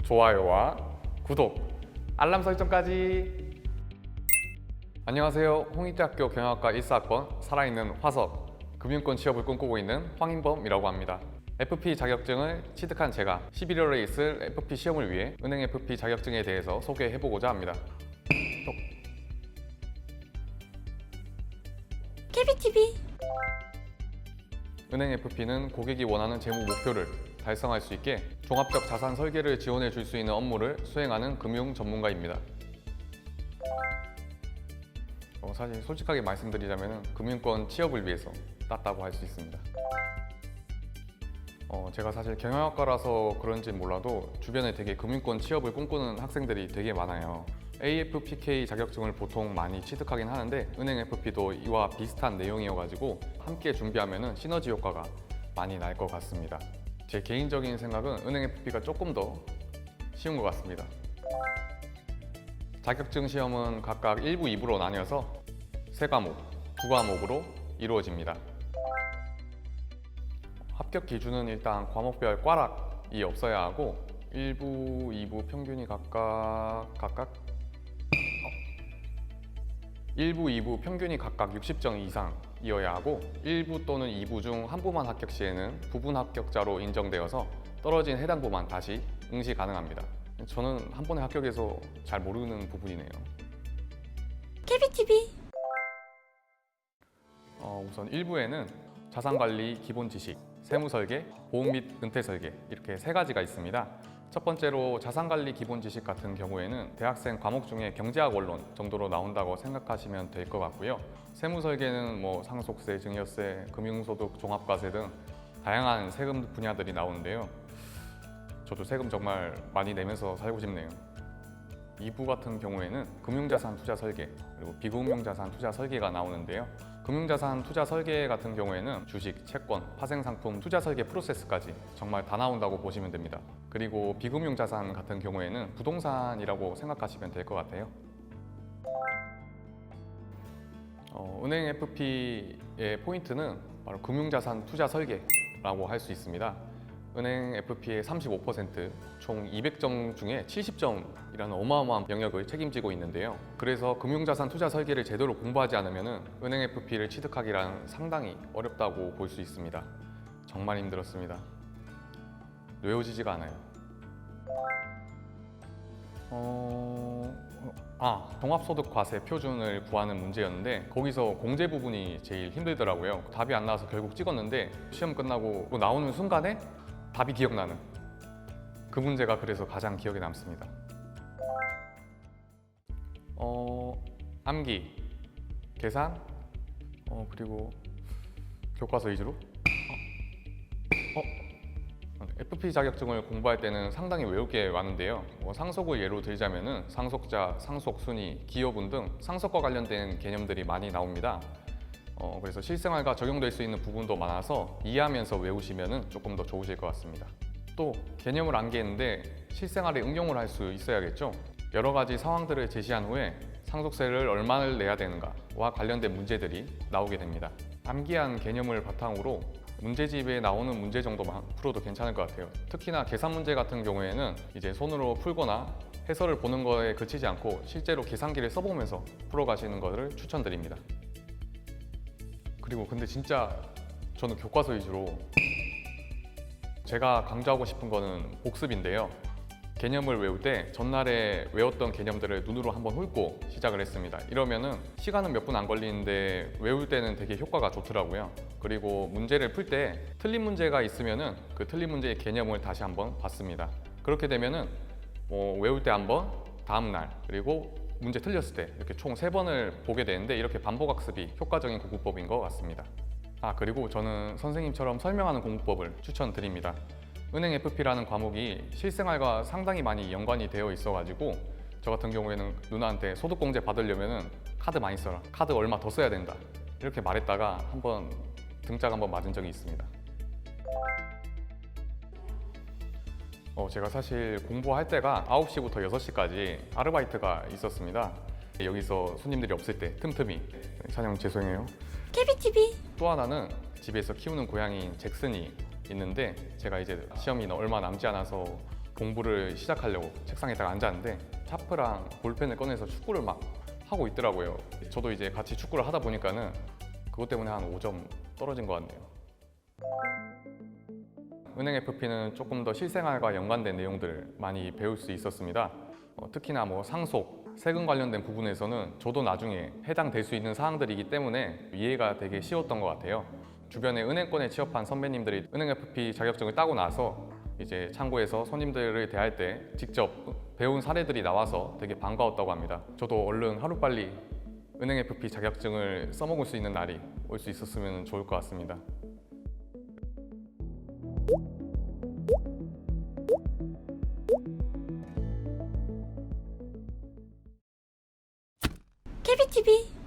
좋아요와 구독, 알람 설정까지. 안녕하세요. 홍익대학교 경영학과 1사학번 살아있는 화석, 금융권 취업을 꿈꾸고 있는 황인범이라고 합니다. FP 자격증을 취득한 제가 11월에 있을 FP 시험을 위해 은행 FP 자격증에 대해서 소개해보고자 합니다. 케비TV. 은행 FP는 고객이 원하는 재무 목표를 달성할 수 있게 종합적 자산 설계를 지원해 줄 수 있는 업무를 수행하는 금융 전문가입니다. 사실 솔직하게 말씀드리자면 금융권 취업을 위해서 땄다고 할 수 있습니다. 제가 사실 경영학과라서 그런지 몰라도 주변에 되게 금융권 취업을 꿈꾸는 학생들이 되게 많아요. AFPK 자격증을 보통 많이 취득하긴 하는데 은행 FP도 이와 비슷한 내용이어가지고 함께 준비하면 시너지 효과가 많이 날 것 같습니다. 제 개인적인 생각은 은행 FP가 조금 더 쉬운 것 같습니다. 자격증 시험은 각각 1부, 2부로 나뉘어서 3과목, 2과목으로 이루어집니다. 합격 기준은 일단 과목별 꽈락이 없어야 하고 1부, 2부 평균이 각각 1부, 2부 평균이 각각 60점 이상이어야 하고 1부 또는 2부 중 한 부만 합격 시에는 부분 합격자로 인정되어서 떨어진 해당 부만 다시 응시 가능합니다. 저는 한 번에 합격해서 잘 모르는 부분이네요. 케비TV. 우선 1부에는 자산관리 기본 지식, 세무설계, 보험 및 은퇴설계 이렇게 3가지가 있습니다. 첫 번째로 자산관리 기본 지식 같은 경우에는 대학생 과목 중에 경제학 원론 정도로 나온다고 생각하시면 될 것 같고요. 세무설계는 상속세, 증여세, 금융소득, 종합과세 등 다양한 세금 분야들이 나오는데요. 저도 세금 정말 많이 내면서 살고 싶네요. 2부 같은 경우에는 금융자산 투자 설계 그리고 비금융자산 투자 설계가 나오는데요. 금융자산 투자 설계 같은 경우에는 주식, 채권, 파생상품 투자 설계 프로세스까지 정말 다 나온다고 보시면 됩니다. 그리고 비금융자산 같은 경우에는 부동산이라고 생각하시면 될 것 같아요. 은행 FP의 포인트는 바로 금융자산 투자 설계라고 할 수 있습니다. 은행 FP의 35%, 총 200점 중에 70점이라는 어마어마한 영역을 책임지고 있는데요. 그래서 금융자산 투자 설계를 제대로 공부하지 않으면 은행 FP를 취득하기란 상당히 어렵다고 볼 수 있습니다. 정말 힘들었습니다. 외워지지가 않아요. 종합소득과세 표준을 구하는 문제였는데 거기서 공제 부분이 제일 힘들더라고요. 답이 안 나와서 결국 찍었는데 시험 끝나고 나오는 순간에 답이 기억나는 그 문제가 그래서 가장 기억에 남습니다. 암기, 계산, 그리고 교과서 위주로 FP 자격증을 공부할 때는 상당히 외울 게 많은데요. 상속을 예로 들자면은 상속자, 상속순위, 기여분 등 상속과 관련된 개념들이 많이 나옵니다. 그래서 실생활과 적용될 수 있는 부분도 많아서 이해하면서 외우시면 조금 더 좋으실 것 같습니다. 또 개념을 암기했는데 실생활에 응용을 할 수 있어야겠죠. 여러 가지 상황들을 제시한 후에 상속세를 얼마를 내야 되는가와 관련된 문제들이 나오게 됩니다. 암기한 개념을 바탕으로 문제집에 나오는 문제 정도만 풀어도 괜찮을 것 같아요. 특히나 계산 문제 같은 경우에는 이제 손으로 풀거나 해설을 보는 거에 그치지 않고 실제로 계산기를 써보면서 풀어가시는 것을 추천드립니다. 그리고 근데 진짜 저는 교과서 위주로 제가 강조하고 싶은 거는 복습인데요. 개념을 외울 때 전날에 외웠던 개념들을 눈으로 한번 훑고 시작을 했습니다. 이러면은 시간은 몇 분 안 걸리는데 외울 때는 되게 효과가 좋더라고요. 그리고 문제를 풀 때 틀린 문제가 있으면은 그 틀린 문제의 개념을 다시 한번 봤습니다. 그렇게 되면은 외울 때 한번, 다음 날, 그리고 문제 틀렸을 때 이렇게 총 3번을 보게 되는데 이렇게 반복학습이 효과적인 공부법인 것 같습니다. 그리고 저는 선생님처럼 설명하는 공부법을 추천드립니다. 은행 FP라는 과목이 실생활과 상당히 많이 연관이 되어 있어가지고 저 같은 경우에는 누나한테 소득공제 받으려면 카드 많이 써라, 카드 얼마 더 써야 된다 이렇게 말했다가 한번 등짝 한번 맞은 적이 있습니다. 제가 사실 공부할 때가 9시부터 6시까지 아르바이트가 있었습니다. 여기서 손님들이 없을 때 틈틈이 사장 죄송해요. 케비TV. 또 하나는 집에서 키우는 고양이인 잭슨이 있는데 제가 이제 시험이 얼마 남지 않아서 공부를 시작하려고 책상에다가 앉았는데 차프랑 볼펜을 꺼내서 축구를 막 하고 있더라고요. 저도 이제 같이 축구를 하다 보니까는 그것 때문에 한 5점 떨어진 것 같네요. 은행 FP는 조금 더 실생활과 연관된 내용들을 많이 배울 수 있었습니다. 특히나 뭐 상속, 세금 관련된 부분에서는 저도 나중에 해당될 수 있는 사항들이기 때문에 이해가 되게 쉬웠던 것 같아요. 주변에 은행권에 취업한 선배님들이 은행 FP 자격증을 따고 나서 이제 창구에서 손님들을 대할 때 직접 배운 사례들이 나와서 되게 반가웠다고 합니다. 저도 얼른 하루빨리 은행 FP 자격증을 써먹을 수 있는 날이 올 수 있었으면 좋을 것 같습니다. 케비티비